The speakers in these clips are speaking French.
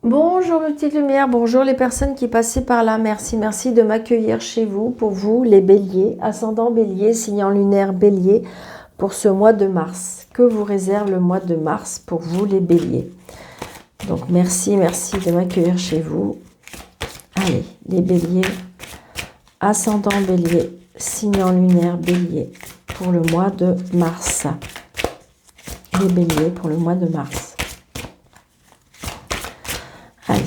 Bonjour mes petites lumières, bonjour les personnes qui passaient par là, merci de m'accueillir chez vous, pour vous les béliers, ascendant bélier, signe lunaire bélier, pour ce mois de mars. Que vous réserve le mois de mars pour vous les béliers? Donc merci de m'accueillir chez vous. Allez, les béliers, ascendant bélier, signe lunaire bélier, pour le mois de mars. Les béliers pour le mois de mars. Allez,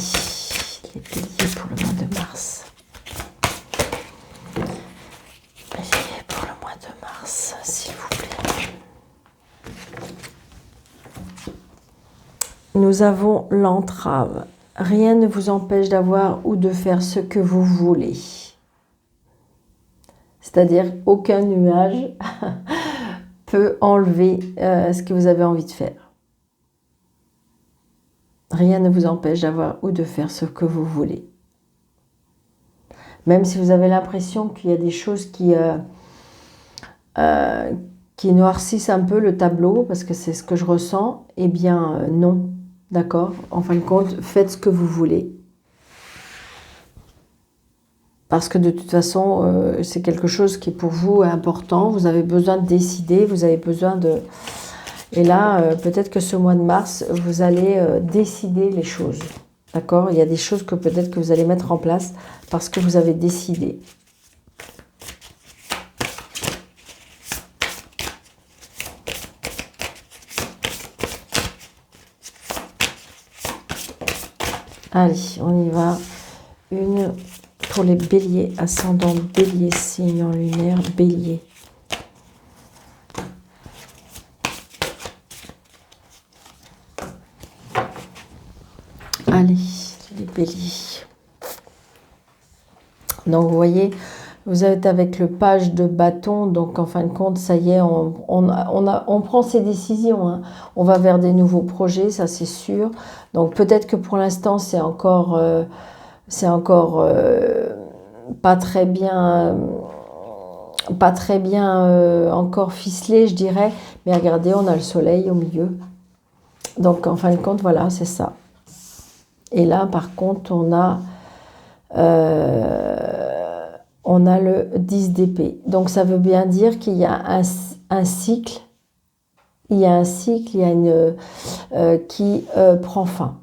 les béliers pour le mois de mars. Béliers pour le mois de mars, s'il vous plaît. Nous avons l'entrave. Rien ne vous empêche d'avoir ou de faire ce que vous voulez. C'est-à-dire aucun nuage peut enlever ce que vous avez envie de faire. Rien ne vous empêche d'avoir ou de faire ce que vous voulez. Même si vous avez l'impression qu'il y a des choses qui noircissent un peu le tableau, parce que c'est ce que je ressens, eh bien non, d'accord? En fin de compte, faites ce que vous voulez. Parce que de toute façon, c'est quelque chose qui est pour vous important, vous avez besoin de décider, vous avez besoin de... Et là, peut-être que ce mois de mars, vous allez décider les choses. D'accord? Il y a des choses que peut-être que vous allez mettre en place parce que vous avez décidé. Allez, on y va. Une pour les béliers, ascendant bélier, signe en lunaire, bélier. Allez, les béliers. Donc, vous voyez, vous êtes avec le page de bâton. Donc, en fin de compte, ça y est, on prend ses décisions. Hein. On va vers des nouveaux projets, ça c'est sûr. Donc, peut-être que pour l'instant, c'est encore pas très bien encore ficelé, je dirais. Mais regardez, on a le soleil au milieu. Donc, en fin de compte, voilà, c'est ça. Et là, par contre, on a le 10 d'épée. Donc, ça veut bien dire qu'il y a un cycle. Il y a un cycle, il y a une qui prend fin.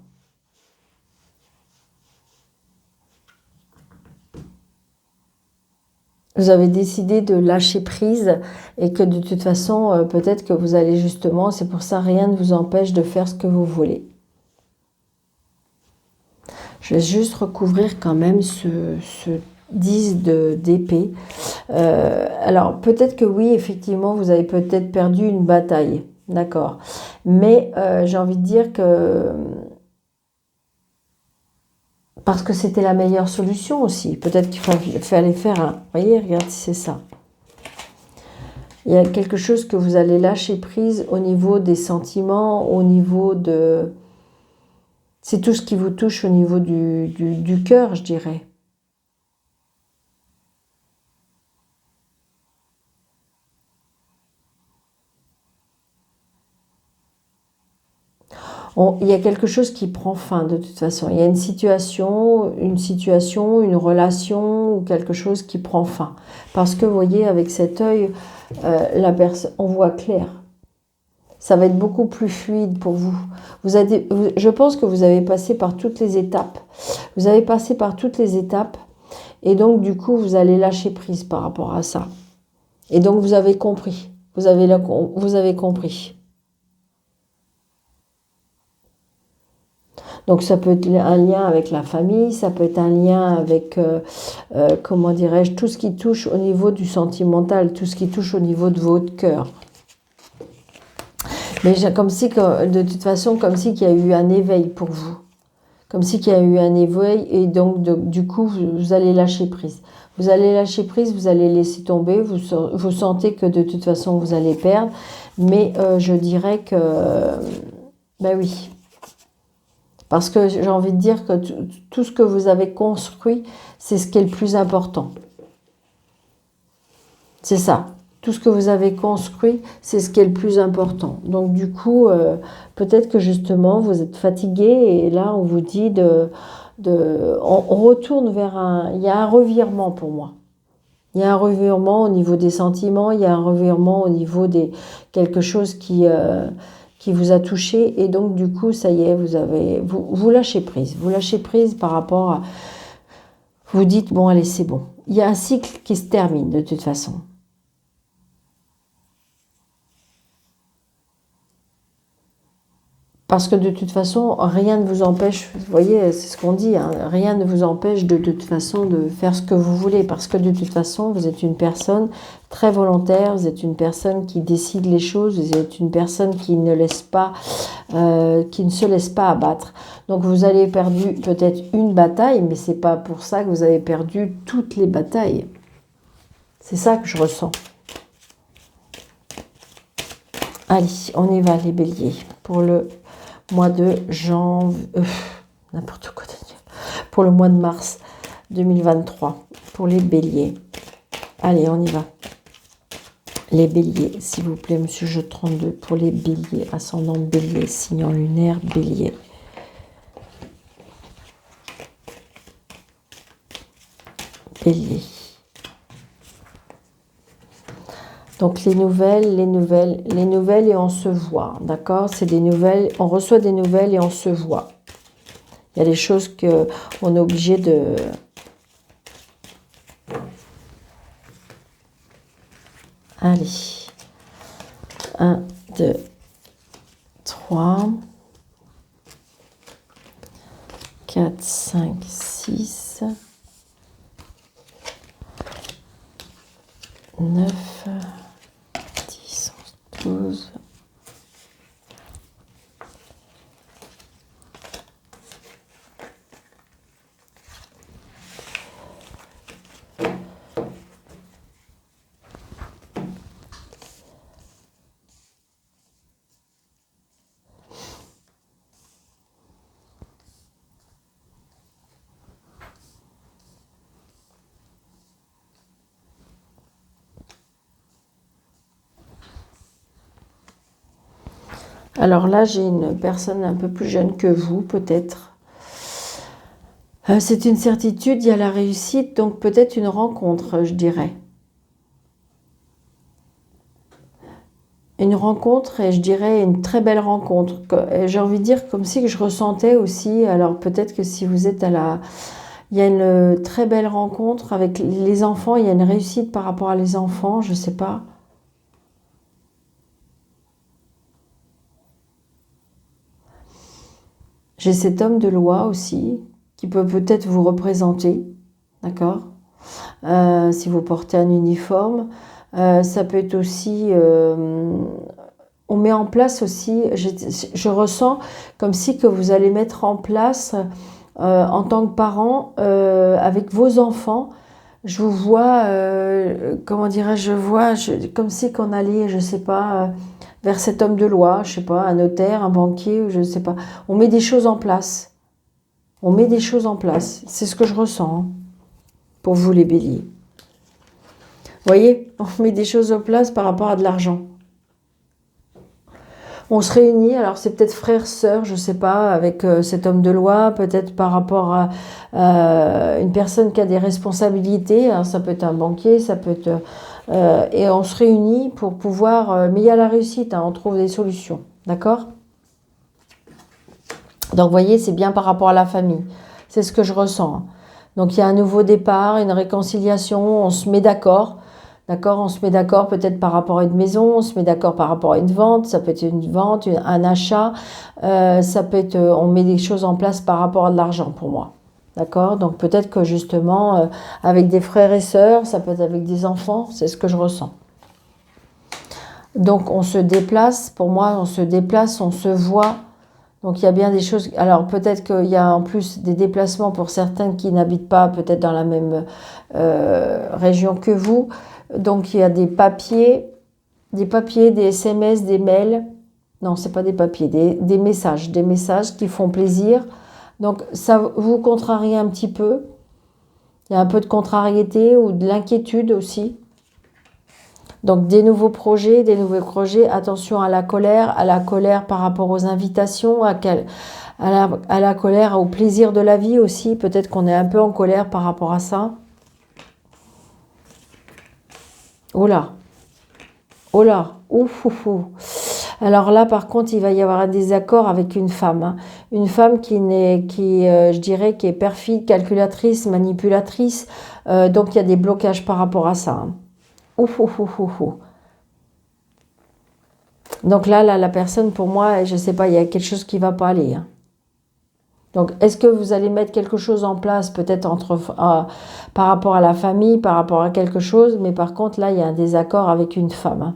Vous avez décidé de lâcher prise et que de toute façon, peut-être que vous allez justement, c'est pour ça, rien ne vous empêche de faire ce que vous voulez. Je vais juste recouvrir quand même ce 10 d'épée. Alors, peut-être que oui, effectivement, vous avez peut-être perdu une bataille. D'accord. Mais j'ai envie de dire que... Parce que c'était la meilleure solution aussi. Peut-être qu'il fallait faire un... Vous voyez, regardez, c'est ça. Il y a quelque chose que vous allez lâcher prise au niveau des sentiments, au niveau de... C'est tout ce qui vous touche au niveau du cœur, je dirais. Il y a quelque chose qui prend fin de toute façon. Il y a une situation, une relation ou quelque chose qui prend fin. Parce que vous voyez, avec cet œil, on voit clair. Ça va être beaucoup plus fluide pour vous. Je pense que vous avez passé par toutes les étapes. Vous avez passé par toutes les étapes. Et donc, du coup, vous allez lâcher prise par rapport à ça. Et donc, vous avez compris. Vous avez compris. Donc, ça peut être un lien avec la famille, ça peut être un lien avec, comment dirais-je, tout ce qui touche au niveau du sentimental, tout ce qui touche au niveau de votre cœur. Mais comme si, de toute façon, comme si qu'il y a eu un éveil pour vous. Comme si qu'il y a eu un éveil et donc, du coup, vous allez lâcher prise. Vous allez lâcher prise, vous allez laisser tomber, vous sentez que de toute façon, vous allez perdre. Mais je dirais que, ben oui. Parce que j'ai envie de dire que tout ce que vous avez construit, c'est ce qui est le plus important. C'est ça. tout ce que vous avez construit, c'est ce qui est le plus important. Donc du coup, peut-être que justement, vous êtes fatigué et là, on vous dit on retourne vers il y a un revirement pour moi. Il y a un revirement au niveau des sentiments, il y a un revirement au niveau des quelque chose qui vous a touché. Et donc, du coup, ça y est, vous lâchez prise. Vous lâchez prise par rapport à... Vous dites, bon, allez, c'est bon. Il y a un cycle qui se termine de toute façon. Parce que de toute façon, rien ne vous empêche, vous voyez, c'est ce qu'on dit, hein, rien ne vous empêche de toute façon de faire ce que vous voulez. Parce que de toute façon, vous êtes une personne très volontaire, vous êtes une personne qui décide les choses, vous êtes une personne qui ne se laisse pas abattre. Donc vous avez perdu peut-être une bataille, mais c'est pas pour ça que vous avez perdu toutes les batailles. C'est ça que je ressens. Allez, on y va les béliers pour le mois de janvier, n'importe quoi, pour le mois de mars 2023, pour les béliers. Allez, on y va. Les béliers, s'il vous plaît, monsieur Jeu 32, pour les béliers, ascendant bélier, signe lunaire, bélier. Bélier. Donc les nouvelles et on se voit, d'accord? C'est des nouvelles, on reçoit des nouvelles et on se voit. Il y a des choses qu'on est obligé de... Allez. 1, 2, 3, 4, 5, 6, 9, 10, 12. Alors là, j'ai une personne un peu plus jeune que vous, peut-être. C'est une certitude, il y a la réussite, donc peut-être une rencontre, je dirais. Une rencontre, et je dirais une très belle rencontre. J'ai envie de dire comme si que je ressentais aussi, alors peut-être que si vous êtes il y a une très belle rencontre avec les enfants, il y a une réussite par rapport à les enfants, je ne sais pas. J'ai cet homme de loi aussi, qui peut peut-être vous représenter, d'accord? Si vous portez un uniforme, ça peut être aussi... on met en place aussi, je ressens comme si que vous allez mettre en place, en tant que parent, avec vos enfants, je vous vois, comment dirais-je, comme si qu'on allait, je ne sais pas... vers cet homme de loi, je sais pas, un notaire, un banquier, ou je ne sais pas. On met des choses en place. On met des choses en place. C'est ce que je ressens, hein, pour vous les béliers. Vous voyez, on met des choses en place par rapport à de l'argent. On se réunit, alors c'est peut-être frère, sœur, je ne sais pas, avec cet homme de loi, peut-être par rapport à une personne qui a des responsabilités, hein, ça peut être un banquier, ça peut être... et on se réunit pour pouvoir... mais il y a la réussite, hein, on trouve des solutions, d'accord? Donc vous voyez, c'est bien par rapport à la famille, c'est ce que je ressens. Hein. Donc il y a un nouveau départ, une réconciliation, on se met d'accord. D'accord, on se met d'accord peut-être par rapport à une maison, on se met d'accord par rapport à une vente, ça peut être une vente, un achat, ça peut être, on met des choses en place par rapport à de l'argent pour moi. D'accord, donc peut-être que justement, avec des frères et sœurs, ça peut être avec des enfants, c'est ce que je ressens. Donc on se déplace, pour moi on se déplace, on se voit. Donc il y a bien des choses, alors peut-être qu'il y a en plus des déplacements pour certains qui n'habitent pas peut-être dans la même région que vous. Donc il y a des papiers, des SMS, des mails. Non, c'est pas des papiers, des messages qui font plaisir. Donc ça vous contrarie un petit peu. Il y a un peu de contrariété ou de l'inquiétude aussi. Donc des nouveaux projets, attention à la colère par rapport aux invitations, à la colère, au plaisir de la vie aussi. Peut-être qu'on est un peu en colère par rapport à ça. Oh là, oh là, ouf, ouf, ouf. Alors là, par contre, il va y avoir un désaccord avec une femme. Hein. Une femme je dirais, qui est perfide, calculatrice, manipulatrice. Donc, il y a des blocages par rapport à ça. Hein. Ouf, ouf, ouf, ouf, ouf. Donc là, la personne, pour moi, je ne sais pas, il y a quelque chose qui ne va pas aller. Hein. Donc, est-ce que vous allez mettre quelque chose en place, peut-être par rapport à la famille, par rapport à quelque chose, mais par contre, là, il y a un désaccord avec une femme. Hein.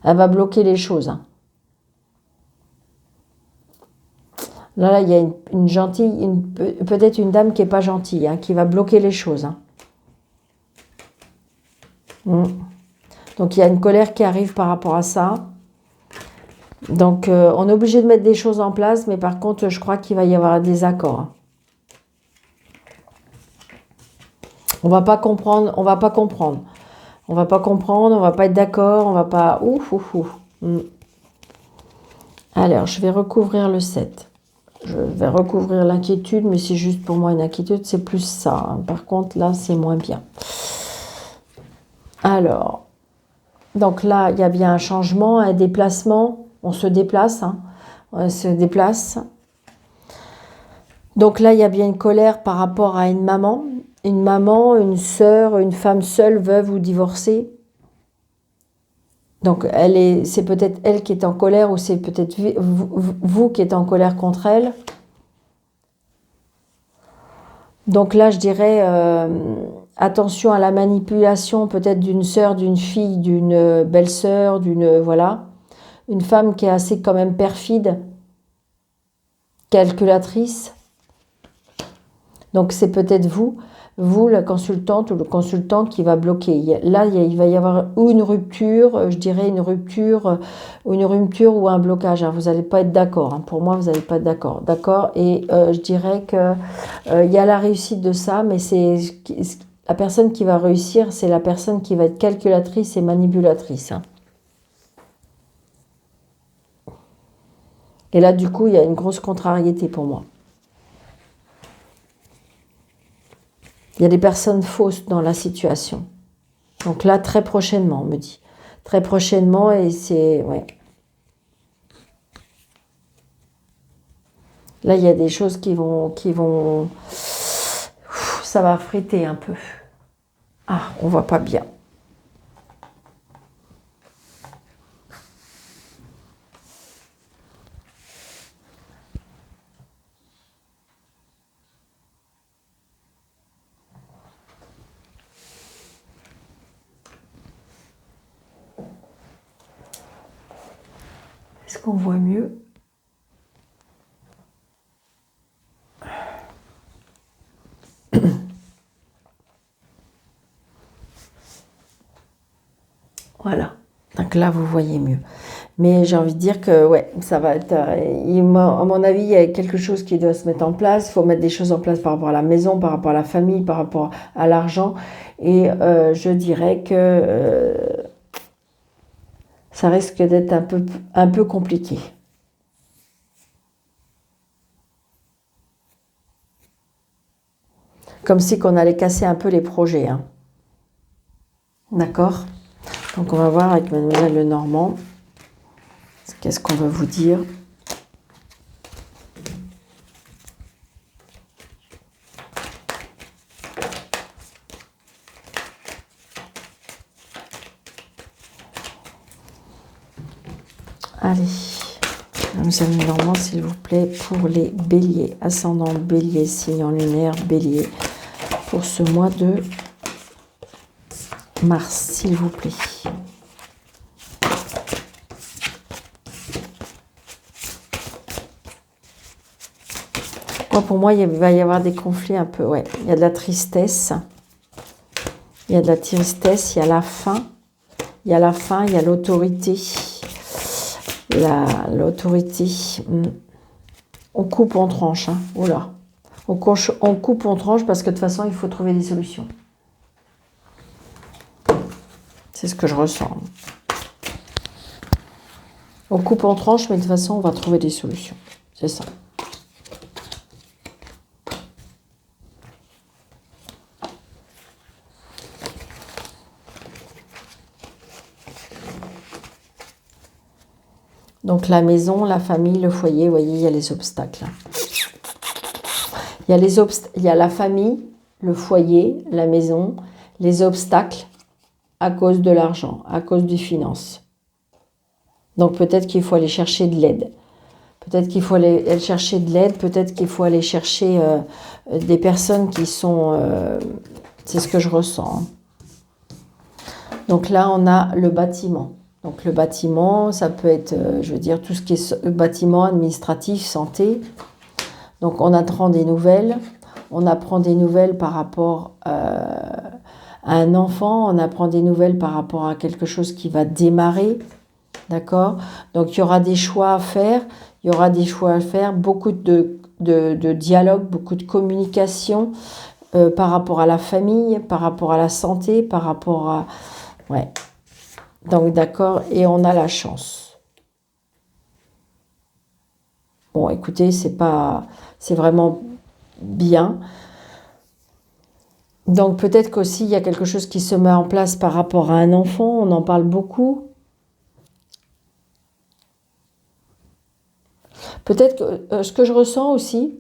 Elle va bloquer les choses. Hein. Là, il y a une gentille, peut-être une dame qui n'est pas gentille, hein, qui va bloquer les choses. Hein. Donc, il y a une colère qui arrive par rapport à ça. Donc, on est obligé de mettre des choses en place, mais par contre, je crois qu'il va y avoir un désaccord. Hein. On va pas comprendre, on va pas comprendre. On va pas comprendre, on va pas être d'accord, on va pas... Ouf, ouf, ouf. Alors, je vais recouvrir le 7. Je vais recouvrir l'inquiétude, mais c'est juste pour moi une inquiétude, c'est plus ça. Hein. Par contre, là, c'est moins bien. Alors, donc là, il y a bien un changement, un déplacement. On se déplace, hein. On se déplace. Donc là, il y a bien une colère par rapport à une maman, une sœur, une femme seule, veuve ou divorcée. Donc c'est peut-être elle qui est en colère ou c'est peut-être vous qui êtes en colère contre elle. Donc là, je dirais attention à la manipulation peut-être d'une sœur, d'une fille, d'une belle-sœur, voilà. Une femme qui est assez quand même perfide, calculatrice. Donc c'est peut-être vous, la consultante ou le consultant qui va bloquer. Là, il va y avoir ou une rupture, je dirais une rupture ou un blocage. Hein. Vous n'allez pas être d'accord. Hein. Pour moi, vous n'allez pas être d'accord. D'accord. Et je dirais que il y a la réussite de ça, mais c'est la personne qui va réussir, c'est la personne qui va être calculatrice et manipulatrice. Hein. Et là, du coup, il y a une grosse contrariété pour moi. Il y a des personnes fausses dans la situation. Donc là, très prochainement, on me dit. Très prochainement, et c'est... Ouais. Là, il y a des choses qui vont... Ça va friter un peu. Ah, on voit pas bien. Est-ce qu'on voit mieux? Voilà. Donc là, vous voyez mieux. Mais j'ai envie de dire que, ouais, ça va être... à mon avis, il y a quelque chose qui doit se mettre en place. Il faut mettre des choses en place par rapport à la maison, par rapport à la famille, par rapport à l'argent. Et je dirais que ça risque d'être un peu compliqué. Comme si qu'on allait casser un peu les projets. Hein. D'accord ? Donc on va voir avec Mademoiselle Lenormand. Qu'est-ce qu'on va vous dire ? Allez, Mademoiselle Lenormand, s'il vous plaît, pour les béliers. Ascendant bélier, signe en lunaire, bélier. Pour ce mois de mars, s'il vous plaît. Pour moi, il va y avoir des conflits un peu. Ouais, il y a de la tristesse. Il y a de la tristesse, il y a la faim. Il y a la faim, il y a l'autorité. L'autorité. On coupe, on tranche. Hein. Oula. On coupe, on tranche parce que de toute façon, il faut trouver des solutions. C'est ce que je ressens. On coupe en tranches, mais de toute façon, on va trouver des solutions. C'est ça. Donc la maison, la famille, le foyer, vous voyez, il y a les obstacles. Il y a la famille, le foyer, la maison, les obstacles à cause de l'argent, à cause des finances. Donc peut-être qu'il faut aller chercher de l'aide. Peut-être qu'il faut aller chercher de l'aide, peut-être qu'il faut aller chercher des personnes qui sont... c'est ce que je ressens. Donc là, on a le bâtiment. Donc le bâtiment, ça peut être, je veux dire, tout ce qui est bâtiment administratif, santé. Donc on apprend des nouvelles. On apprend des nouvelles par rapport à un enfant. On apprend des nouvelles par rapport à quelque chose qui va démarrer. D'accord? Donc il y aura des choix à faire. Il y aura des choix à faire. Beaucoup de dialogue, beaucoup de communication par rapport à la famille, par rapport à la santé, par rapport à... Ouais. Donc d'accord, et on a la chance. Bon, écoutez, c'est vraiment bien. Donc peut-être qu'aussi il y a quelque chose qui se met en place par rapport à un enfant, on en parle beaucoup. Peut-être que ce que je ressens aussi,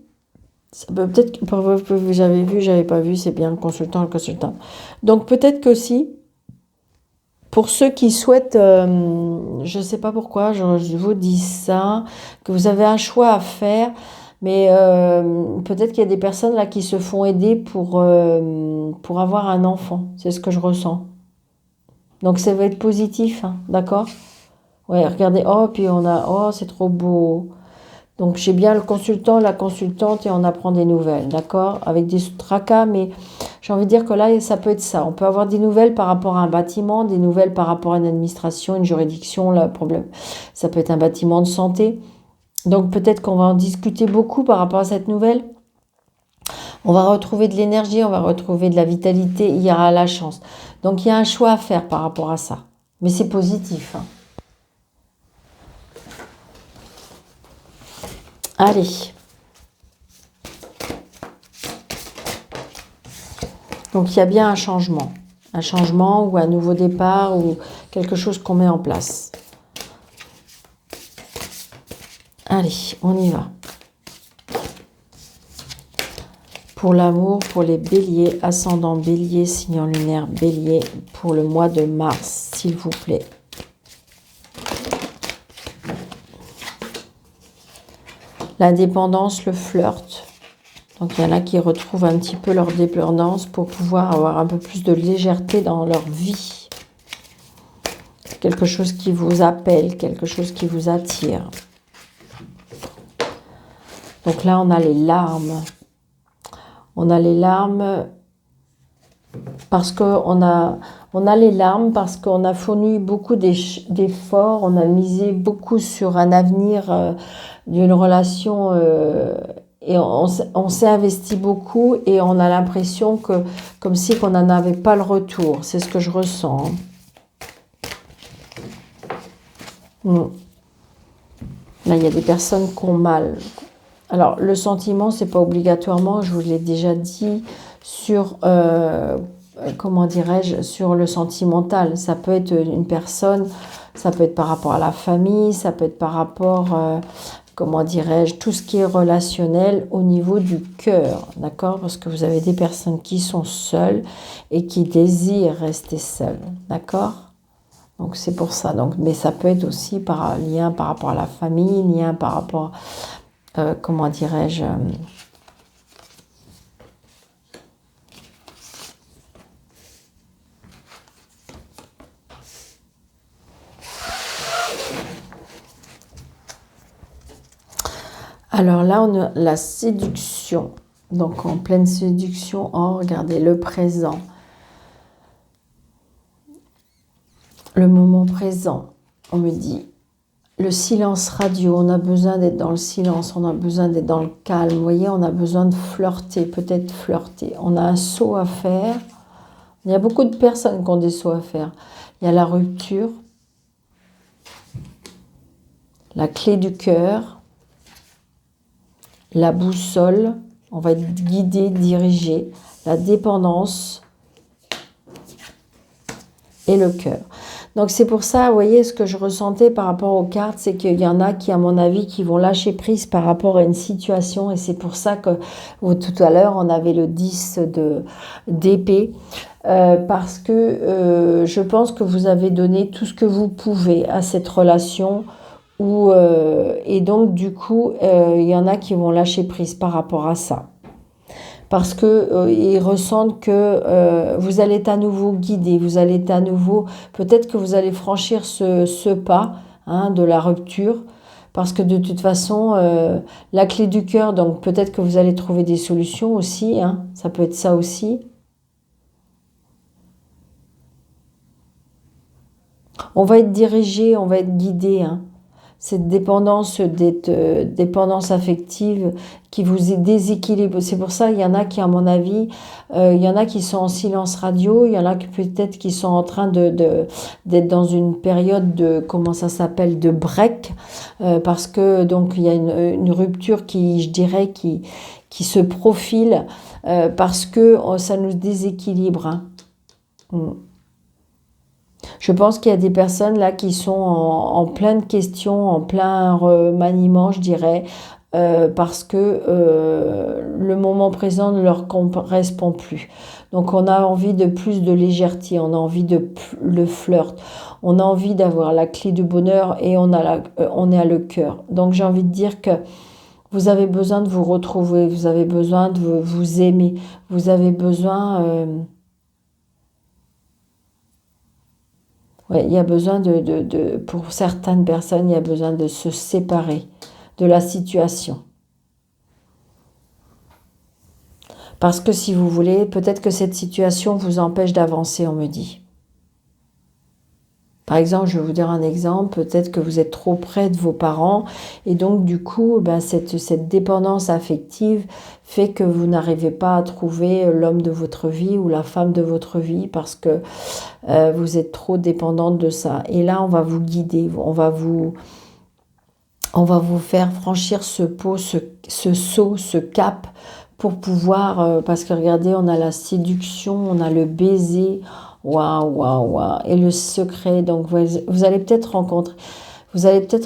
peut-être que j'avais vu, j'avais pas vu, c'est bien le consultant. Donc peut-être qu'aussi, pour ceux qui souhaitent, je ne sais pas pourquoi, je vous dis ça, que vous avez un choix à faire, mais peut-être qu'il y a des personnes là qui se font aider pour avoir un enfant. C'est ce que je ressens. Donc ça va être positif, hein, d'accord? Ouais, regardez, oh, puis on a, oh, c'est trop beau. Donc j'ai bien le consultant, la consultante et on apprend des nouvelles, d'accord? Avec des tracas, mais j'ai envie de dire que là, ça peut être ça. On peut avoir des nouvelles par rapport à un bâtiment, des nouvelles par rapport à une administration, une juridiction, le problème. Ça peut être un bâtiment de santé. Donc peut-être qu'on va en discuter beaucoup par rapport à cette nouvelle. On va retrouver de l'énergie, on va retrouver de la vitalité, il y aura la chance. Donc il y a un choix à faire par rapport à ça. Mais c'est positif, hein. Allez. Donc, il y a bien un changement ou un nouveau départ ou quelque chose qu'on met en place. Allez, on y va. Pour l'amour, pour les béliers, ascendant bélier, signe lunaire bélier, pour le mois de mars, s'il vous plaît. L'indépendance, le flirt. Donc, il y en a qui retrouvent un petit peu leur dépendance pour pouvoir avoir un peu plus de légèreté dans leur vie. Quelque chose qui vous appelle, quelque chose qui vous attire. Donc là, on a les larmes. On a les larmes parce qu'on a les larmes parce qu'on a fourni beaucoup d'efforts, on a misé beaucoup sur un avenir d'une relation et on s'est investi beaucoup et on a l'impression que comme si qu'on n'en avait pas le retour. C'est ce que je ressens. Là, il y a des personnes qui ont mal. Alors, le sentiment, c'est pas obligatoirement, je vous l'ai déjà dit, sur, comment dirais-je, sur le sentimental. Ça peut être une personne, ça peut être par rapport à la famille, ça peut être par rapport, comment dirais-je, tout ce qui est relationnel au niveau du cœur, d'accord? Parce que vous avez des personnes qui sont seules et qui désirent rester seules, d'accord? Donc, c'est pour ça. Donc, mais ça peut être aussi lien par rapport à la famille, lien par rapport... comment dirais-je, alors là, on a la séduction. Donc, en pleine séduction, oh, regardez, le présent. Le moment présent, on me dit... Le silence radio, on a besoin d'être dans le silence, on a besoin d'être dans le calme. Vous voyez, on a besoin de flirter, peut-être flirter. On a un saut à faire. Il y a beaucoup de personnes qui ont des sauts à faire. il y a la rupture, la clé du cœur, la boussole, on va être guidé, dirigé, la dépendance et le cœur. Donc c'est pour ça, vous voyez, ce que je ressentais par rapport aux cartes, c'est qu'il y en a qui, à mon avis, qui vont lâcher prise par rapport à une situation. Et c'est pour ça que tout à l'heure, on avait le 10 d'épée. Parce que je pense que vous avez donné tout ce que vous pouvez à cette relation. Et donc, du coup, il y en a qui vont lâcher prise par rapport à ça. Parce que ils ressentent que vous allez être à nouveau guidé, vous allez être à nouveau, peut-être que vous allez franchir ce pas de la rupture, parce que de toute façon, la clé du cœur, donc peut-être que vous allez trouver des solutions aussi, ça peut être ça aussi. On va être dirigé, on va être guidé, cette dépendance, dépendance affective qui vous déséquilibre. C'est pour ça, il y en a qui, à mon avis, il y en a qui sont en silence radio, il y en a qui peut-être qui sont en train d'être dans une période de, comment ça s'appelle, de break, parce que donc il y a une rupture qui, je dirais, qui se profile, parce que ça nous déséquilibre. Je pense qu'il y a des personnes là qui sont en pleine question, en plein remaniement, je dirais, parce que le moment présent ne leur correspond plus. Donc on a envie de plus de légèreté, on a envie de le flirt, on a envie d'avoir la clé du bonheur et on est à le cœur. Donc j'ai envie de dire que vous avez besoin de vous retrouver, vous avez besoin de vous aimer, vous avez besoin... Ouais, il y a besoin pour certaines personnes, il y a besoin de se séparer de la situation. Parce que si vous voulez, peut-être que cette situation vous empêche d'avancer, on me dit. Par exemple, je vais vous dire un exemple, peut-être que vous êtes trop près de vos parents et donc du coup, cette dépendance affective fait que vous n'arrivez pas à trouver l'homme de votre vie ou la femme de votre vie parce que vous êtes trop dépendante de ça. Et là, on va vous guider, on va vous faire franchir ce saut, ce cap pour pouvoir, parce que regardez, on a la séduction, on a le baiser, waouh, waouh, waouh, et le secret. Donc vous allez peut-être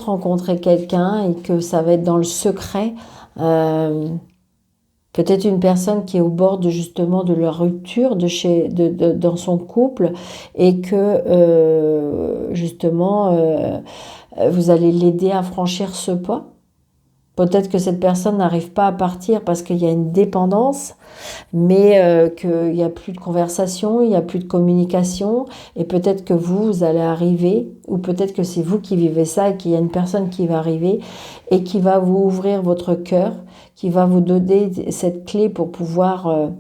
rencontrer quelqu'un et que ça va être dans le secret. Peut-être une personne qui est au bord justement de la rupture dans son couple et que justement vous allez l'aider à franchir ce pas. Peut-être que cette personne n'arrive pas à partir parce qu'il y a une dépendance, mais qu'il n'y a plus de conversation, il n'y a plus de communication, et peut-être que vous allez arriver, ou peut-être que c'est vous qui vivez ça et qu'il y a une personne qui va arriver et qui va vous ouvrir votre cœur, qui va vous donner cette clé pour pouvoir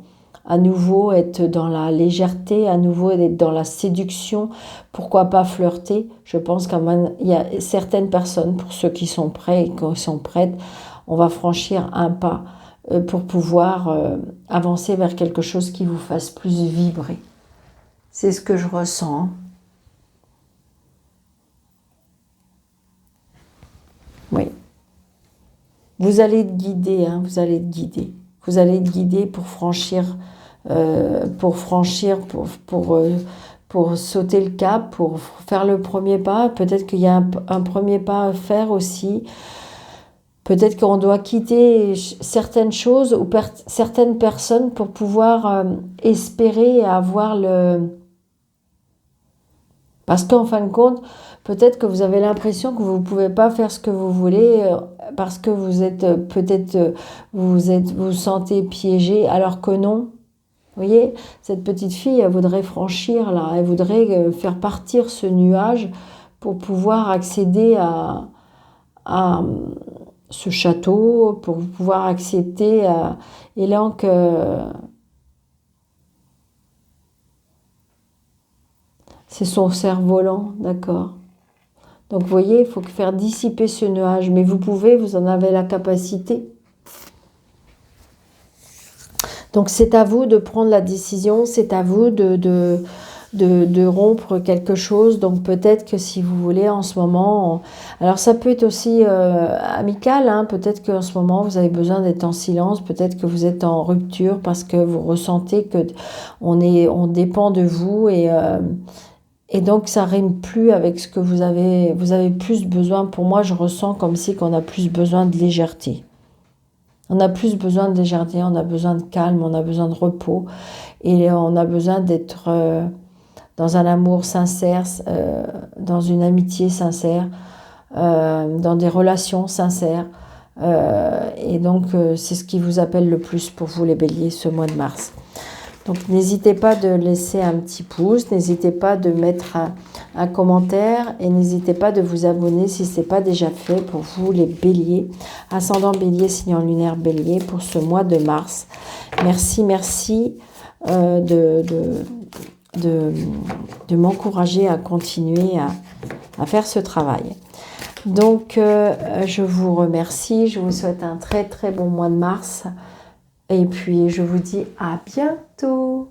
à nouveau être dans la légèreté, à nouveau être dans la séduction, pourquoi pas flirter. Je pense qu'il y a certaines personnes, pour ceux qui sont prêts et qui sont prêtes, on va franchir un pas pour pouvoir avancer vers quelque chose qui vous fasse plus vibrer. C'est ce que je ressens. Oui. Vous allez être guidé, vous allez être guidé. Vous allez être guidé pour franchir, pour sauter le cap, pour faire le premier pas. Peut-être qu'il y a un premier pas à faire aussi. Peut-être qu'on doit quitter certaines choses ou certaines personnes pour pouvoir espérer avoir le... Parce qu'en fin de compte, peut-être que vous avez l'impression que vous ne pouvez pas faire ce que vous voulez parce que vous êtes peut-être vous sentez piégé alors que non. Vous voyez, cette petite fille, elle voudrait franchir là, elle voudrait faire partir ce nuage pour pouvoir accéder à ce château, pour pouvoir accéder à... Et là, c'est son cerf-volant, d'accord. Donc, vous voyez, il faut faire dissiper ce nuage. Mais vous pouvez, vous en avez la capacité. Donc, c'est à vous de prendre la décision. C'est à vous de de rompre quelque chose. Donc peut-être que si vous voulez en ce moment, alors ça peut être aussi amical, hein, peut-être qu'en ce moment vous avez besoin d'être en silence, peut-être que vous êtes en rupture parce que vous ressentez que on dépend de vous et donc ça rime plus avec ce que vous avez plus besoin. Pour moi, je ressens comme si qu'on a plus besoin de légèreté. On a plus besoin de légèreté, on a besoin de calme, on a besoin de repos et on a besoin d'être dans un amour sincère, dans une amitié sincère, dans des relations sincères. Et donc, c'est ce qui vous appelle le plus pour vous les béliers ce mois de mars. Donc, n'hésitez pas de laisser un petit pouce, n'hésitez pas de mettre un commentaire et n'hésitez pas de vous abonner si ce n'est pas déjà fait pour vous les béliers. Ascendant bélier, signe lunaire bélier pour ce mois de mars. Merci, merci de m'encourager à continuer à faire ce travail. Donc, je vous remercie, je vous souhaite un très très bon mois de mars et puis je vous dis à bientôt.